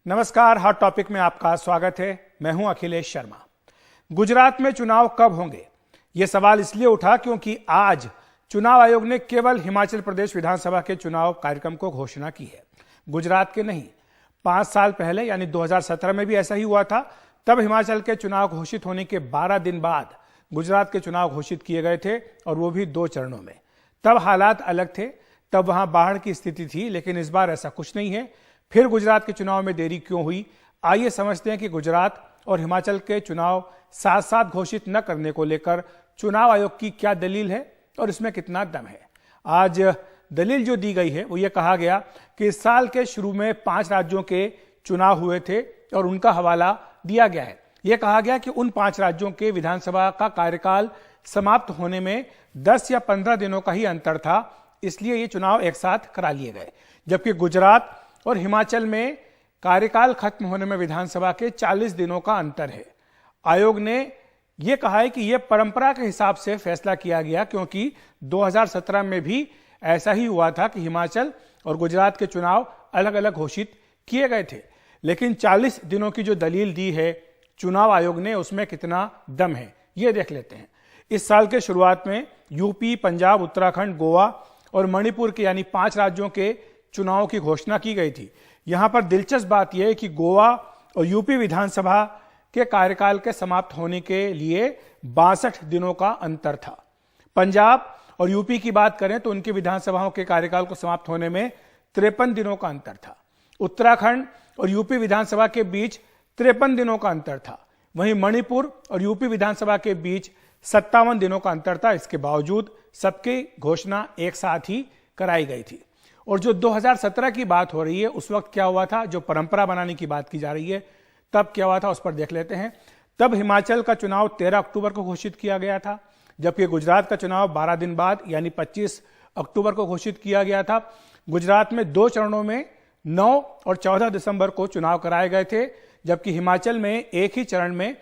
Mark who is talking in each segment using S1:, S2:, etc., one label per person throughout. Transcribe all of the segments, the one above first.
S1: नमस्कार, hot topic में आपका स्वागत है। मैं हूं अखिलेश शर्मा। गुजरात में चुनाव कब होंगे, यह सवाल इसलिए उठा क्योंकि आज चुनाव आयोग ने केवल हिमाचल प्रदेश विधानसभा के चुनाव कार्यक्रम को घोषणा की है, गुजरात के नहीं। 5 साल पहले यानी 2017 में भी ऐसा ही हुआ था। तब हिमाचल के चुनाव घोषित होने के 12 दिन बाद गुजरात के चुनाव घोषित किए गए थे, और वो भी 2 चरणों में। तब हालात अलग थे, तब वहां बाढ़ की स्थिति थी, लेकिन इस बार ऐसा कुछ नहीं है। फिर गुजरात के चुनाव में देरी क्यों हुई, आइए समझते हैं कि गुजरात और हिमाचल के चुनाव साथ साथ घोषित न करने को लेकर चुनाव आयोग की क्या दलील है और इसमें कितना दम है। आज दलील जो दी गई है वो ये कहा गया कि इस साल के शुरू में 5 राज्यों के चुनाव हुए थे और उनका हवाला दिया गया है। यह कहा गया कि उन 5 राज्यों के विधानसभा का कार्यकाल समाप्त होने में 10 या 15 दिनों का ही अंतर था, इसलिए ये चुनाव एक साथ करा लिए गए। जबकि गुजरात और हिमाचल में कार्यकाल खत्म होने में विधानसभा के 40 दिनों का अंतर है। आयोग ने यह कहा है कि यह परंपरा के हिसाब से फैसला किया गया, क्योंकि 2017 में भी ऐसा ही हुआ था कि हिमाचल और गुजरात के चुनाव अलग अलग घोषित किए गए थे। लेकिन 40 दिनों की जो दलील दी है चुनाव आयोग ने, उसमें कितना दम है यह देख लेते हैं। इस साल के शुरुआत में यूपी, पंजाब, उत्तराखंड, गोवा और मणिपुर के यानी 5 राज्यों के चुनाव की घोषणा की गई थी। यहां पर दिलचस्प बात यह है कि गोवा और यूपी विधानसभा के कार्यकाल के समाप्त होने के लिए 62 दिनों का अंतर था। पंजाब और यूपी की बात करें तो उनकी विधानसभाओं के कार्यकाल को समाप्त होने में 53 दिनों का अंतर था। उत्तराखंड और यूपी विधानसभा के बीच 53 दिनों का अंतर था। वहीं मणिपुर और यूपी विधानसभा के बीच 57 दिनों का अंतर था। इसके बावजूद सबकी घोषणा एक साथ ही कराई गई थी। और जो 2017 की बात हो रही है, उस वक्त क्या हुआ था, जो परंपरा बनाने की बात की जा रही है, तब क्या हुआ था उस पर देख लेते हैं। तब हिमाचल का चुनाव 13 अक्टूबर को घोषित किया गया था, जबकि गुजरात का चुनाव 12 दिन बाद यानी 25 अक्टूबर को घोषित किया गया था। गुजरात में 2 चरणों में 9 और 14 दिसंबर को चुनाव कराए गए थे, जबकि हिमाचल में एक ही चरण में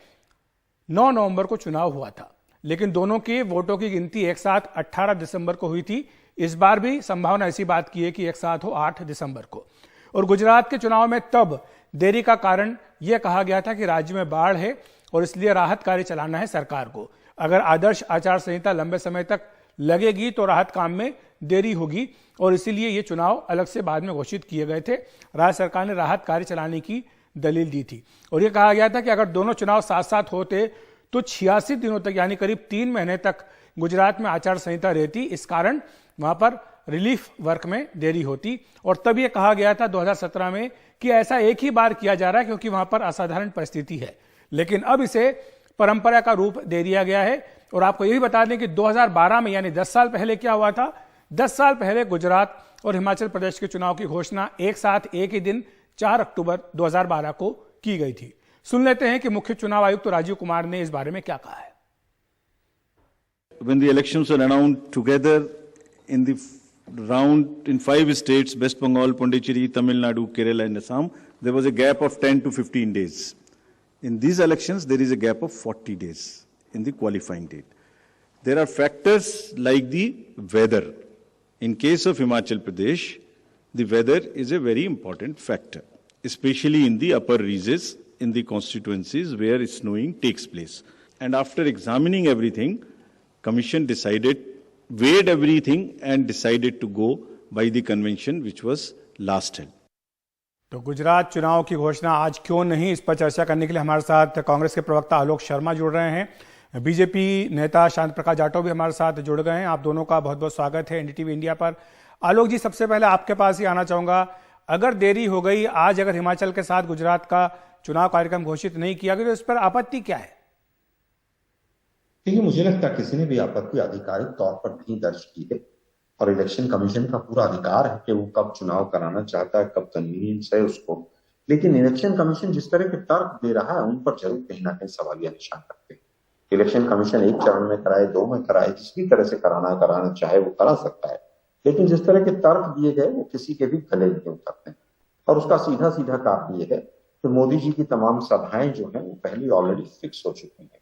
S1: 9 नवंबर को चुनाव हुआ था। लेकिन दोनों के वोटों की गिनती एक साथ 18 दिसंबर को हुई थी। इस बार भी संभावना ऐसी बात की है कि एक साथ हो 8 दिसंबर को। और गुजरात के चुनाव में तब देरी का कारण यह कहा गया था कि राज्य में बाढ़ है और इसलिए राहत कार्य चलाना है सरकार को। अगर आदर्श आचार संहिता लंबे समय तक लगेगी तो राहत काम में देरी होगी, और इसीलिए ये चुनाव अलग से बाद में घोषित किए गए थे। राज्य सरकार ने राहत कार्य चलाने की दलील दी थी और यह कहा गया था कि अगर दोनों चुनाव साथ साथ होते तो 86 दिनों तक यानी करीब 3 महीने तक गुजरात में आचार संहिता रहती। इस कारण वहां पर रिलीफ वर्क में देरी होती। और तब यह कहा गया था 2017 में कि ऐसा एक ही बार किया जा रहा है क्योंकि वहां पर असाधारण परिस्थिति है। लेकिन अब इसे परंपरा का रूप दे दिया गया है। और आपको यह भी बता दें कि 2012 में यानी 10 साल पहले क्या हुआ था। 10 साल पहले गुजरात और हिमाचल प्रदेश के चुनाव की घोषणा एक साथ एक ही दिन 4 अक्टूबर 2012 को की गई थी। सुन लेते हैं कि मुख्य चुनाव आयुक्त राजीव कुमार ने इस बारे में क्या कहा है।
S2: When the elections were announced together in the round in 5 states, West Bengal, Pondicherry, Tamil Nadu, Kerala and Assam, there was a gap of 10 to 15 days. In these elections, there is a gap of 40 days in the qualifying date. There are factors like the weather. In case of Himachal Pradesh, the weather is a very important factor, especially in the upper reaches, in the constituencies where snowing takes place. And after examining everything, Commission weighed everything and decided to go by the convention which was last held.
S1: तो गुजरात चुनाव की घोषणा आज क्यों नहीं, इस पर चर्चा करने के लिए हमारे साथ कांग्रेस के प्रवक्ता आलोक शर्मा जुड़ रहे हैं। बीजेपी नेता शांत प्रकाश जाटव भी हमारे साथ जुड़ गए हैं। आप दोनों का बहुत बहुत स्वागत है एनडीटीवी इंडिया पर। आलोक जी, सबसे पहले आपके पास ही आना चाहूंगा, अगर देरी हो गई आज, अगर हिमाचल के साथ गुजरात का चुनाव कार्यक्रम घोषित नहीं किया गया तो इस पर आपत्ति क्या है?
S3: देखिए, मुझे लगता है किसी ने भी आपत्ति आधिकारिक तौर पर नहीं दर्ज की है और इलेक्शन कमीशन का पूरा अधिकार है कि वो कब चुनाव कराना चाहता है, कब कन्वीनियंस है उसको। लेकिन इलेक्शन कमीशन जिस तरह के तर्क दे रहा है उन पर जरूर कहीं ना कहीं सवालिया निशान करते हैं। इलेक्शन कमीशन 1 चरण में कराए, 2 में कराए, जिस भी तरह से कराना चाहे वो करा सकता है। लेकिन जिस तरह के तर्क दिए गए वो किसी के भी गले नहीं उतरते हैं। और उसका सीधा सीधा कारण ये है कि मोदी जी की तमाम सभाएं जो है वो पहले ऑलरेडी फिक्स हो चुकी हैं।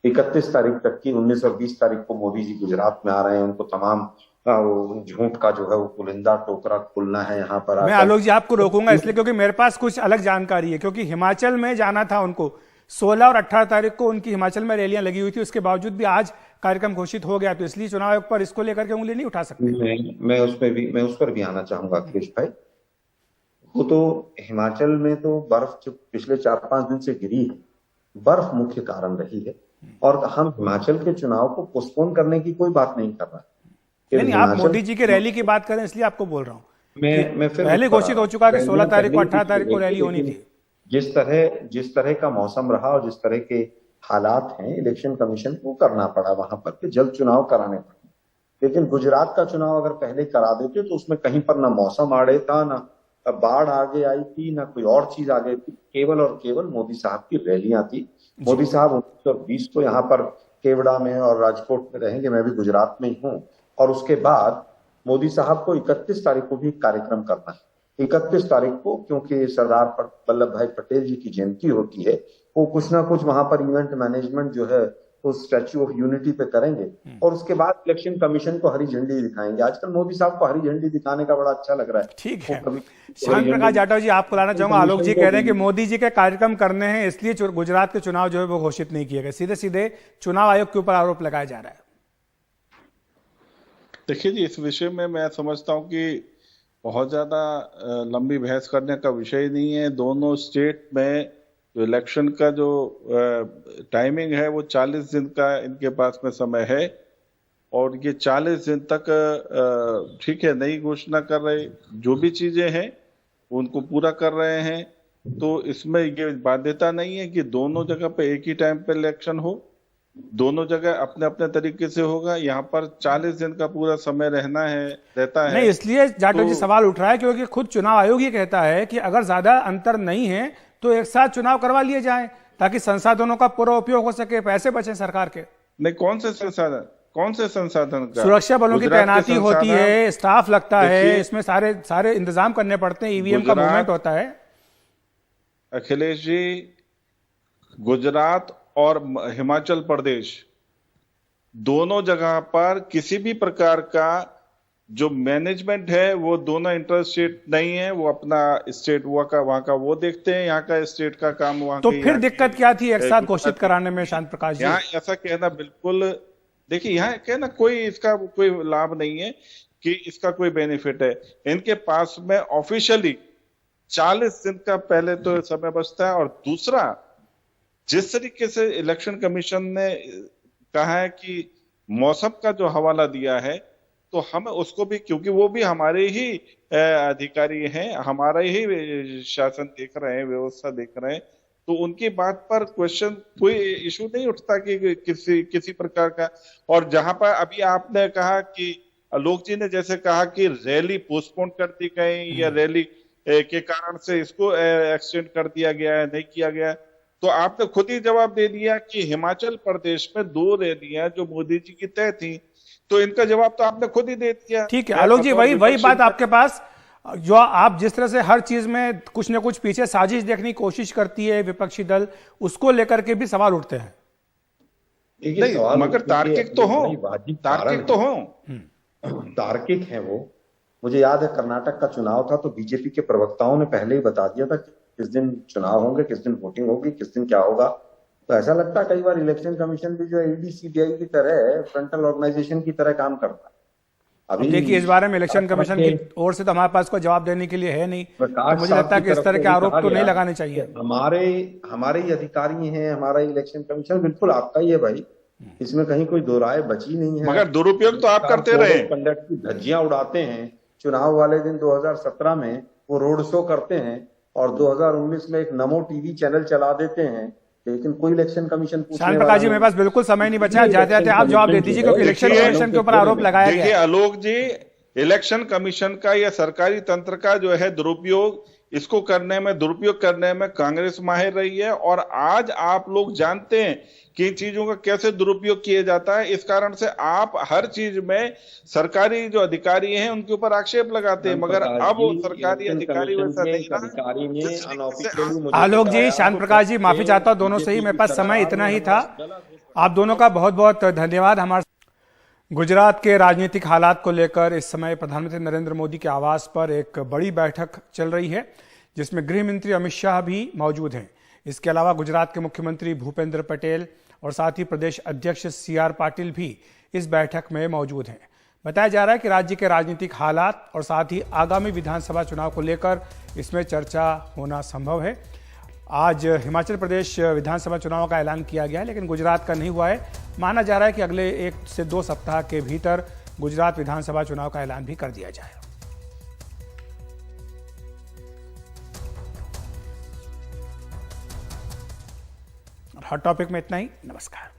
S3: 31 तारीख तक की, 19 और 20 तारीख को मोदी जी गुजरात में आ रहे हैं, उनको तमाम वो झूठ का जो है वो पुलिंदा टोकरा खोलना है यहाँ पर
S1: मैं आलोक जी आपको रोकूंगा इसलिए क्योंकि मेरे पास कुछ अलग जानकारी है, क्योंकि हिमाचल में जाना था उनको 16 और 18 तारीख को उनकी हिमाचल में रैलियां लगी हुई थी, उसके बावजूद भी आज कार्यक्रम घोषित हो गया, तो इसलिए चुनाव आयोग पर इसको लेकर के उंगली नहीं उठा सकते।
S3: मैं उस पर भी आना चाहूंगा अखिलेश भाई। वो तो हिमाचल में तो बर्फ जो पिछले 4-5 दिन से गिरी है, बर्फ मुख्य कारण रही है, और हम हिमाचल के चुनाव को पोस्टपोन करने की कोई बात नहीं कर रहे।
S1: नहीं, आप मोदी जी की रैली की बात करें इसलिए आपको बोल रहा हूँ।
S3: मैं फिर
S1: पहले घोषित हो चुका कि 16 तारीख को 18 तारीख को रैली होनी थी।
S3: जिस तरह का मौसम रहा और जिस तरह के हालात हैं, इलेक्शन कमीशन को करना पड़ा वहां पर कि जल्द चुनाव कराने पड़े। लेकिन गुजरात का चुनाव अगर पहले करा देते तो उसमें कहीं पर ना मौसम आड़े था, ना बाढ़ आगे आई थी, ना कोई और चीज आ गई थी। केवल और केवल मोदी साहब की रैलियां थी। मोदी साहब 1920 को यहाँ पर केवड़ा में और राजकोट में रहेंगे, मैं भी गुजरात में ही हूँ। और उसके बाद मोदी साहब को 31 तारीख को भी कार्यक्रम करना है। 31 तारीख को, क्योंकि सरदार वल्लभ भाई पटेल जी की जयंती होती है, वो कुछ ना कुछ वहां पर इवेंट मैनेजमेंट जो है वो स्टैच्यू ऑफ यूनिटी पे करेंगे, और उसके बाद इलेक्शन कमीशन को हरी झंडी दिखाएंगे। आजकल मोदी साहब को हरी झंडी दिखाने का बड़ा अच्छा लग रहा है।
S1: ठीक है, श्याम प्रकाश जाटव जी आपको लाना चाहूंगा। आलोक जी कह रहे हैं कि मोदी जी के कार्यक्रम करने हैं इसलिए गुजरात के चुनाव जो है वो घोषित नहीं किए गए। सीधे सीधे चुनाव आयोग के ऊपर आरोप लगाया जा रहा है।
S4: देखिए जी, इस विषय में मैं समझता हूं कि बहुत ज्यादा लंबी बहस करने का विषय नहीं है। दोनों स्टेट में जो इलेक्शन का जो टाइमिंग है वो 40 दिन का इनके पास में समय है, और ये 40 दिन तक ठीक है नई घोषणा कर रहे, जो भी चीजें हैं उनको पूरा कर रहे हैं। तो इसमें ये बाध्यता नहीं है कि दोनों जगह पे एक ही टाइम पे इलेक्शन हो, दोनों जगह अपने अपने तरीके से होगा। यहाँ पर 40 दिन का पूरा समय रहता है।
S1: नहीं, इसलिए जाटव जी सवाल उठ रहा है क्योंकि खुद चुनाव आयोग ये कहता है कि अगर ज्यादा अंतर नहीं है तो एक साथ चुनाव करवा लिए जाएं ताकि संसाधनों का पूरा उपयोग हो सके, पैसे बचे सरकार के।
S4: नहीं, कौन से संसाधन का?
S1: सुरक्षा बलों की तैनाती होती है, स्टाफ लगता है, इसमें सारे इंतजाम करने पड़ते हैं, ईवीएम का मूवमेंट होता है।
S4: अखिलेश जी, गुजरात और हिमाचल प्रदेश दोनों जगह पर किसी भी प्रकार का जो मैनेजमेंट है वो दोनों इंटर स्टेट नहीं है। वो अपना स्टेट वहां का वो देखते हैं, यहाँ का स्टेट का काम वहां।
S1: तो फिर दिक्कत क्या थी एक साथ घोषित कराने में शांत प्रकाश जी?
S4: यहाँ ऐसा कहना बिल्कुल, देखिए यहाँ कहना कोई इसका कोई लाभ नहीं है कि इसका कोई बेनिफिट है। इनके पास में ऑफिशियली 40 दिन का पहले तो समय बचता है, और दूसरा जिस तरीके से इलेक्शन कमीशन ने कहा है कि मौसम का जो हवाला दिया है, तो हम उसको भी, क्योंकि वो भी हमारे ही अधिकारी हैं, हमारा ही शासन देख रहे हैं, व्यवस्था देख रहे हैं, तो उनकी बात पर क्वेश्चन कोई इशू नहीं उठता कि किसी प्रकार का। और जहां पर अभी आपने कहा कि आलोक जी ने जैसे कहा कि रैली पोस्टपोन कर दी गई या रैली के कारण से इसको एक्सटेंड कर दिया गया है, नहीं किया गया, तो आपने खुद ही जवाब दे दिया कि हिमाचल प्रदेश में 2 रैलियां जो मोदी जी की तय थी, तो इनका जवाब तो आपने खुद ही दे दिया।
S1: ठीक है आलोक जी, वही बात आपके पास, जो आप जिस तरह से हर चीज में कुछ न कुछ पीछे साजिश देखने की कोशिश करती है विपक्षी दल, उसको लेकर के भी सवाल उठते हैं।
S4: नहीं, मगर तार्किक तो हो, तार्किक तो हो,
S3: तार्किक है वो। मुझे याद है कर्नाटक का चुनाव था तो बीजेपी के प्रवक्ताओं ने पहले ही बता दिया था कि किस दिन चुनाव होंगे, किस दिन वोटिंग होगी, किस दिन क्या होगा। तो ऐसा लगता है कई बार इलेक्शन कमीशन भी जो ईडी सीबीआई की तरह फ्रंटल ऑर्गेनाइजेशन की तरह काम करता है।
S1: अभी देखिए इस बारे में इलेक्शन कमीशन की ओर से तो हमारे पास कोई जवाब देने के लिए है नहीं, तो मुझे लगता है कि इस तरह के आरोप तो नहीं लगाने चाहिए।
S3: हमारे ही अधिकारी हैं, हमारा इलेक्शन कमीशन बिल्कुल आपका ही है भाई, इसमें कहीं कोई दो राय बची नहीं है।
S4: मगर दुरुपयोग तो आप करते रहे।
S3: कंडक्ट की धज्जियां उड़ाते हैं, चुनाव वाले दिन 2017 में वो रोड शो करते हैं और 2019 में एक नमो टीवी चैनल चला देते हैं, लेकिन कोई इलेक्शन कमीशन
S1: शांत प्रकाश जी, मेरे पास बिल्कुल समय नहीं बचा, जाते जाते आप जवाब दे दीजिए क्योंकि इलेक्शन कमीशन के ऊपर आरोप लगाया गया।
S4: देखिए आलोक जी, इलेक्शन कमीशन का या सरकारी तंत्र का जो है दुरुपयोग, इसको दुरुपयोग करने में कांग्रेस माहिर रही है, और आज आप लोग जानते हैं कि इन चीजों का कैसे दुरुपयोग किया जाता है। इस कारण से आप हर चीज में सरकारी जो अधिकारी हैं उनके ऊपर आक्षेप लगाते हैं, मगर अब वो सरकारी अधिकारी वैसा नहीं रहा।
S1: आलोक जी, शांत प्रकाश जी, माफी चाहता हूं दोनों से ही, मेरे पास समय इतना ही था। आप दोनों का बहुत बहुत धन्यवाद। हमारे गुजरात के राजनीतिक हालात को लेकर इस समय प्रधानमंत्री नरेंद्र मोदी के आवास पर एक बड़ी बैठक चल रही है, जिसमें गृह मंत्री अमित शाह भी मौजूद हैं। इसके अलावा गुजरात के मुख्यमंत्री भूपेंद्र पटेल और साथ ही प्रदेश अध्यक्ष CR पाटिल भी इस बैठक में मौजूद हैं। बताया जा रहा है कि राज्य के राजनीतिक हालात और साथ ही आगामी विधानसभा चुनाव को लेकर इसमें चर्चा होना संभव है। आज हिमाचल प्रदेश विधानसभा चुनाव का ऐलान किया गया है, लेकिन गुजरात का नहीं हुआ है। माना जा रहा है कि अगले 1 से 2 सप्ताह के भीतर गुजरात विधानसभा चुनाव का ऐलान भी कर दिया जाए। हॉट टॉपिक में इतना ही। नमस्कार।